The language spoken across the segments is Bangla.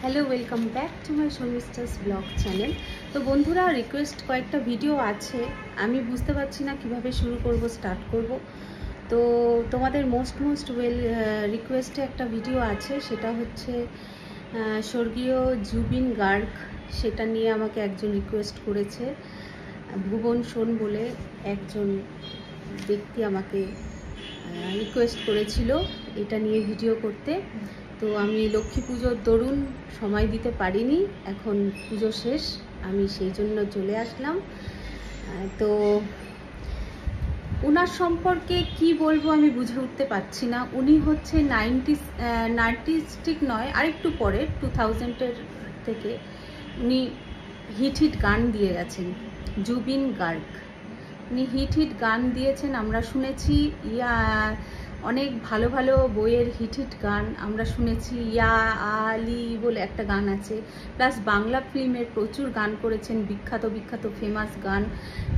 Hello, welcome back to my Sharmistha's blog channel. তো বন্ধুরা, রিকোয়েস্ট কয়েকটা ভিডিও আছে, আমি বুঝতে পারছি না কিভাবে শুরু করব, স্টার্ট করব। তো তোমাদের মোস্ট রিকোয়েস্টে একটা ভিডিও আছে, সেটা হচ্ছে স্বর্গীয় জুবিন গার্গ। সেটা নিয়ে আমাকে একজন রিকোয়েস্ট করেছে, ভুবন সোন বলে একজন ব্যক্তি আমাকে রিকোয়েস্ট করেছিল এটা নিয়ে ভিডিও করতে। তো আমি লক্ষ্মী পুজোর দরুন সময় দিতে পারিনি, এখন পুজো শেষ, আমি সেই জন্য চলে আসলাম। তো ওনার সম্পর্কে কি বলবো আমি বুঝে উঠতে পারছি না। উনি হচ্ছে 90s নয়, আরেকটু পরে 2000-এর থেকে উনি হিট গান দিয়ে গেছেন। জুবিন গার্গ উনি হিট গান দিয়েছেন, আমরা শুনেছি। অনেক ভালো ভালো বইয়ের হিট গান আমরা শুনেছি। ইয়া আলি বলে একটা গান আছে, প্লাস বাংলা ফিল্মের প্রচুর গান করেছেন, বিখ্যাত ফেমাস গান।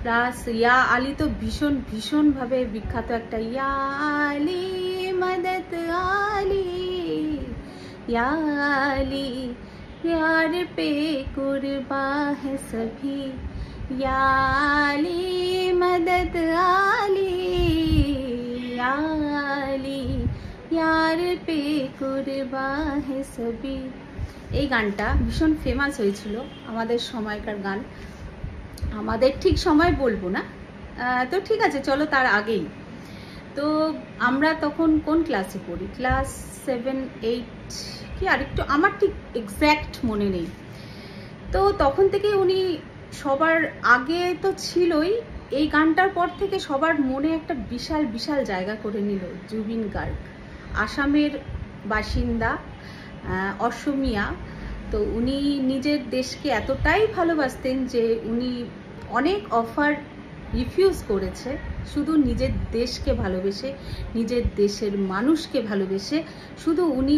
প্লাস ইয়া আলি তো ভীষণভাবে বিখ্যাত একটা, ইয়া আলি মদদ আলি, ইয়া আলি प्यार पे कुर्बा है सभी, या अली मदद आली, या अली यार पे कुर्बा है सभी। এই গানটা ভীষণ ফেমাস হয়েছিল, আমাদের সময়কার গান। আমাদের ঠিক সময় বলবো না, তো ঠিক আছে চলো তার আগেই। তো আমরা তখন কোন ক্লাসে পড়ি, ক্লাস 7-8 কি আরেকটু, আমার ঠিক এক্স্যাক্ট মনে নেই। তো তখন থেকে উনি সবার আগে তো ছিলই, এই গানটার পর থেকে সবার মনে একটা বিশাল জায়গা করে নিল জুবিন গার্গ। আসামের বাসিন্দা, অসমিয়া। তো উনি নিজের দেশকে এতটাই ভালোবাসতেন যে উনি অনেক অফার রিফিউজ করেছে, শুধু নিজের দেশকে ভালোবেসে, নিজের দেশের মানুষকে ভালোবেসে শুধু উনি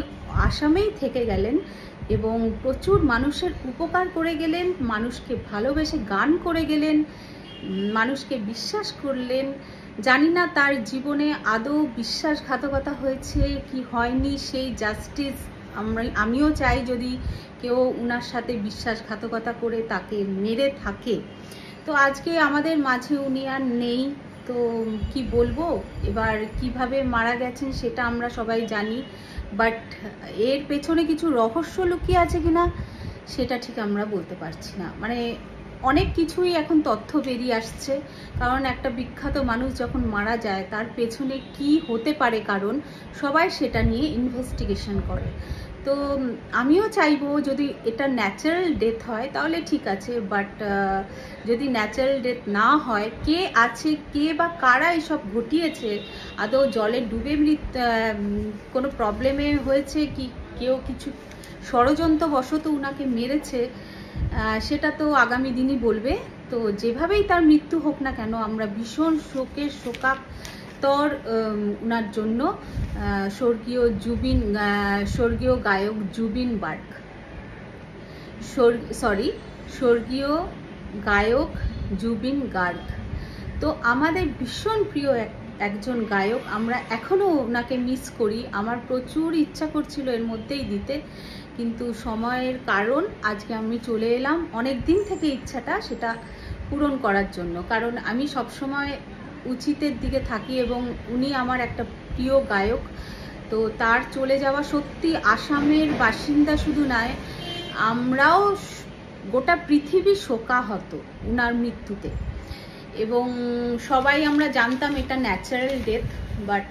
আসামেই থেকে গেলেন এবং প্রচুর মানুষের উপকার করে গেলেন, মানুষকে ভালোবেসে গান করে গেলেন, মানুষকে বিশ্বাস করলেন। জানি না তার জীবনে আদৌ বিশ্বাসঘাতকতা হয়েছে কি হয়নি, সেই জাস্টিস আমিও চাই। যদি কেউ উনার সাথে বিশ্বাসঘাতকতা করে তাকে মেরে থাকে, তো আজকে আমাদের মাঝে উনি আর নেই। তো কি বলবো, এবার কিভাবে মারা গেছেন সেটা আমরা সবাই জানি, বাট এর পেছনে কিছু রহস্য লুকিয়ে আছে কিনা সেটা ঠিক আমরা বলতে পারছি না। মানে অনেক কিছুই এখন তথ্য বেরিয়ে আসছে, কারণ একটা বিখ্যাত মানুষ যখন মারা যায় তার পেছনে কি হতে পারে কারণ, সবাই সেটা নিয়ে ইনভেস্টিগেশন করে। তো আমিও চাইবো যদি এটা ন্যাচারাল ডেথ হয় তাহলে ঠিক আছে, বাট যদি ন্যাচারাল ডেথ না হয়, কে আছে, কে বা কারা এসব ঘটিয়েছে, আদৌ জলে ডুবে কোনো প্রবলেমে হয়েছে কি, কেউ কিছু ষড়যন্ত্রবশত উনাকে মেরেছে, সেটা তো আগামী দিনই বলবে। তো যেভাবেই তার মৃত্যু হোক না কেন, আমরা ভীষণ শোকাতর উনার জন্য। স্বর্গীয় গায়ক জুবিন গার্গ, স্বর্গীয় গায়ক জুবিন গার্গ তো আমাদের ভীষণ প্রিয় একজন গায়ক। আমরা এখনো ওনাকে মিস করি। আমার প্রচুর ইচ্ছা করছিল এর মধ্যেই দিতে, কিন্তু সময়ের কারণ আজকে আমি চলে এলাম। অনেক দিন থেকে ইচ্ছাটা সেটা পূরণ করার জন্য, কারণ আমি সবসময় উচিতের দিকে থাকি এবং উনি আমার একটা প্রিয় গায়ক। তো তার চলে যাওয়া সত্যি, আসামের বাসিন্দা শুধু নয়, আমরাও গোটা পৃথিবী শোকাহত উনার মৃত্যুতে। এবং সবাই আমরা জানতাম এটা ন্যাচারাল ডেথ, বাট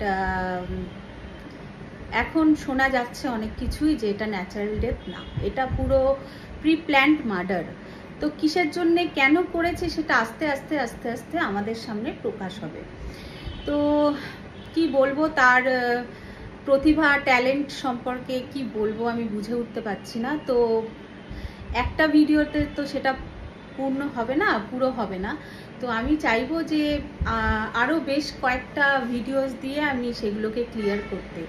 এখন শোনা যাচ্ছে অনেক কিছুই যে এটা ন্যাচারাল ডেথ না, এটা পুরো প্রি প্ল্যান্ড মার্ডার। তো কিসের জন্যে, কেন করেছে সেটা আস্তে আস্তে আমাদের সামনে প্রকাশ হবে। তো কি বলবো, তার প্রতিভা, ট্যালেন্ট সম্পর্কে কি বলবো আমি বুঝে উঠতে পারছি না। তো একটা ভিডিওতে তো সেটা পুরো হবে না। তো আমি চাইবো যে আরও বেশ কয়েকটা ভিডিওস দিয়ে আমি সেগুলোকে ক্লিয়ার করতে।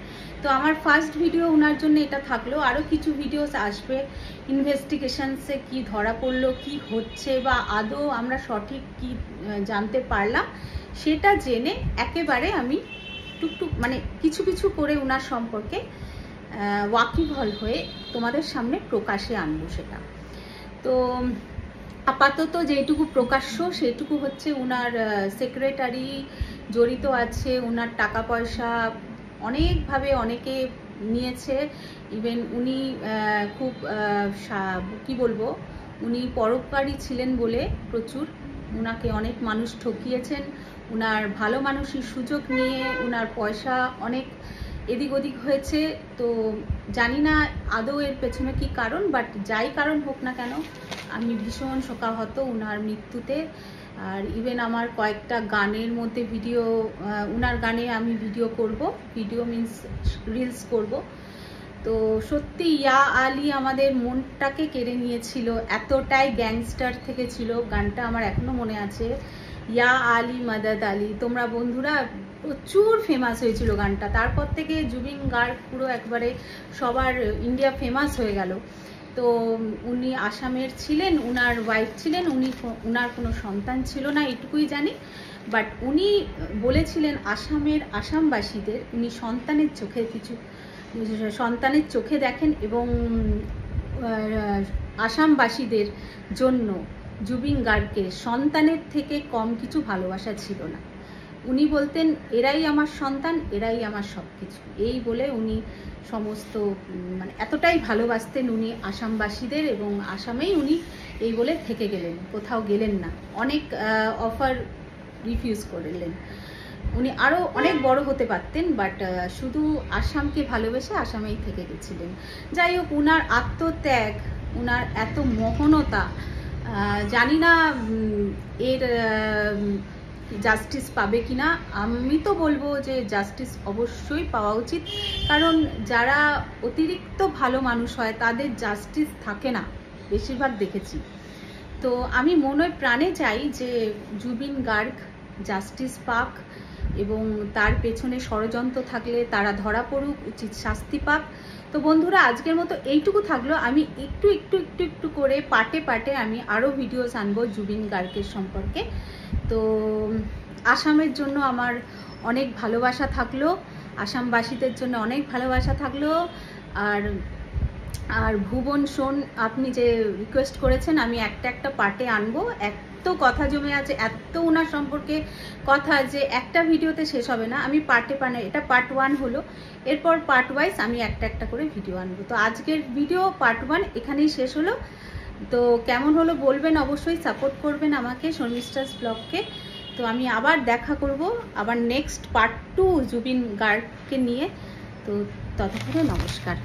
তো আমার ফার্স্ট ভিডিও ওনার জন্য এটা থাকলো, আরও কিছু ভিডিওস আসবে ইনভেস্টিগেশনসে কি ধরা পড়লো, কি হচ্ছে, বা আদৌ আমরা সঠিক কি জানতে পারলাম সেটা জেনে একেবারে আমি টুকটুক মানে কিছু করে ওনার সম্পর্কে ওয়াকিবহল হয়ে তোমাদের সামনে প্রকাশে আনবো সেটা। তো আপাতত যেটুকু প্রকাশ্য সেটুকু হচ্ছে উনার সেক্রেটারি জড়িত আছে, উনার টাকা পয়সা অনেকভাবে অনেকে নিয়েছে। ইভেন উনি খুব কি বলবো, উনি পরোপকারী ছিলেন বলে প্রচুর উনাকে অনেক মানুষ ঠকিয়েছেন। উনার ভালো মানুষের সুযোগ নিয়ে উনার পয়সা অনেক এদিক ওদিক হয়েছে। তো জানি না আদৌ এর পেছনে কি কারণ, বাট যাই কারণ হোক না কেন আমি ভীষণ শোকাহত উনার মৃত্যুতে। আর ইভেন আমার কয়েকটা গানের মধ্যে ভিডিও, উনার গানে আমি ভিডিও করব, ভিডিও মিন্স রিলস করব। তো সত্যি ইয়া আলী আমাদের মনটাকে কেড়ে নিয়েছিল, এতটাই গ্যাংস্টার থেকে ছিল। গানটা আমার এখনো মনে আছে, ইয়া আলী মাদাদ আলী। তোমরা বন্ধুরা প্রচুর ফেমাস হয়েছিল গানটা। তারপর থেকে জুবিন গার্গ পুরো একবারে সবার ইন্ডিয়া ফেমাস হয়ে গেল। তো উনি আসামের ছিলেন, উনার ওয়াইফ ছিলেন, উনার কোনো সন্তান ছিল না এটুকুই জানি। বাট উনি বলেছিলেন আসামবাসীদের উনি সন্তানের চোখে দেখেন, এবং আসামবাসীদের জন্য জুবিন গার্গকে সন্তানের থেকে কম কিছু ভালোবাসা ছিল না। উনি বলতেন এরাই আমার সন্তান, এরাই আমার সব কিছু, এই বলে উনি সমস্ত মানে এতটাই ভালোবাসতেন উনি আসামবাসীদের, এবং আসামেই উনি এই বলে থেকে গেলেন, কোথাও গেলেন না। অনেক অফার রিফিউজ করলেন। উনি আরও অনেক বড় হতে পারতেন, বাট শুধু আসামকে ভালোবেসে আসামেই থেকে গেছিলেন। যাই হোক, উনার আত্মত্যাগ, উনার এত মহনতা, জানি না এর জাস্টিস পাবে কিনা। আমি তো বলবো যে জাস্টিস অবশ্যই পাওয়া উচিত, কারণ যারা অতিরিক্ত ভালো মানুষ হয় তাদের জাস্টিস থাকে না, বেশিরভাগ দেখেছি। তো আমি মনে প্রাণে চাই যে জুবিন গার্গ জাস্টিস পাক, এবং তার পেছনে ষড়যন্ত্র থাকলে তারা ধরা পড়ুক, উচিত শাস্তি পাক। তো বন্ধুরা, আজকের মতো এইটুকু থাকলো। আমি একটু করে পার্টে আমি আরও ভিডিওস আনবো জুবিন গার্গের সম্পর্কে। তো আসামের জন্য আমার অনেক ভালোবাসা থাকলো, আসামবাসীদের জন্য অনেক ভালোবাসা থাকলো। আর ভুবন শোন, আপনি যে রিকোয়েস্ট করেছেন আমি একটা পার্টে আনবো। এত কথা জমে আছে, এত ওনার সম্পর্কে কথা যে একটা ভিডিওতে শেষ হবে না। আমি পার্টে এটা পার্ট 1 হলো, এরপর পার্ট ওয়াইজ আমি একটা করে ভিডিও আনবো। তো আজকের ভিডিও পার্ট 1 এখানেই শেষ হলো। তো কেমন হলো বলবেন, অবশ্যই সাপোর্ট করবেন আমাকে, শর্মিষ্ঠাস ব্লগকে। তো আমি আবার দেখা করব আবার নেক্সট পার্ট 2 জুবিন গার্গকে নিয়ে। তো ততক্ষণে নমস্কার।